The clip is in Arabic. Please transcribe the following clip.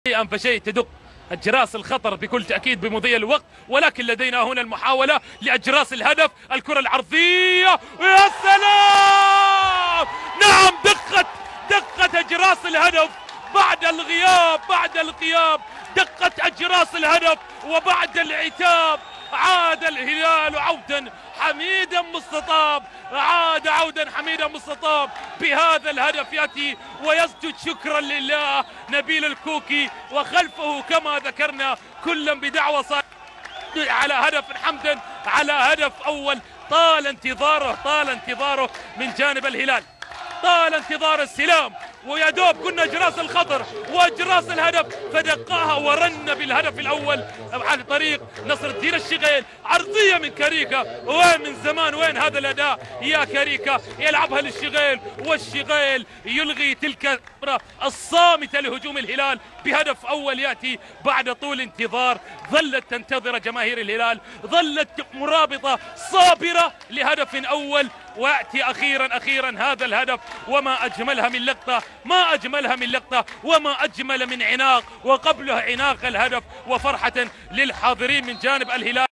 شيئا فشيء تدق أجراس الخطر بكل تأكيد بمضي الوقت، ولكن لدينا هنا المحاولة لأجراس الهدف. الكرة العرضية ويا سلام! نعم، دقت أجراس الهدف بعد الغياب دقت أجراس الهدف، وبعد العتاب عاد الهلال عودا حميدا مستطاب، عودا حميدا مستطاب بهذا الهدف. يأتي ويسجد شكرا لله نبيل الكوكي، وخلفه كما ذكرنا كلا بدعوة على هدف، حمدا على هدف أول. طال انتظاره من جانب الهلال، طال انتظار السلام، ويا دوب كنا اجراس الخطر واجراس الهدف، فدقاها ورن بالهدف الاول عن طريق نصر الدين الشغيل. عرضيه من كاريكا، وين من زمان وين هذا الاداء يا كاريكا؟ يلعبها للشغيل، والشغيل يلغي تلك الصامته لهجوم الهلال بهدف اول ياتي بعد طول انتظار. ظلت تنتظر جماهير الهلال، ظلت مرابطه صابره لهدف اول، وياتي اخيرا هذا الهدف. وما اجملها من لقطه، وما اجمل من عناق، وقبلها عناق الهدف، وفرحه للحاضرين من جانب الهلال.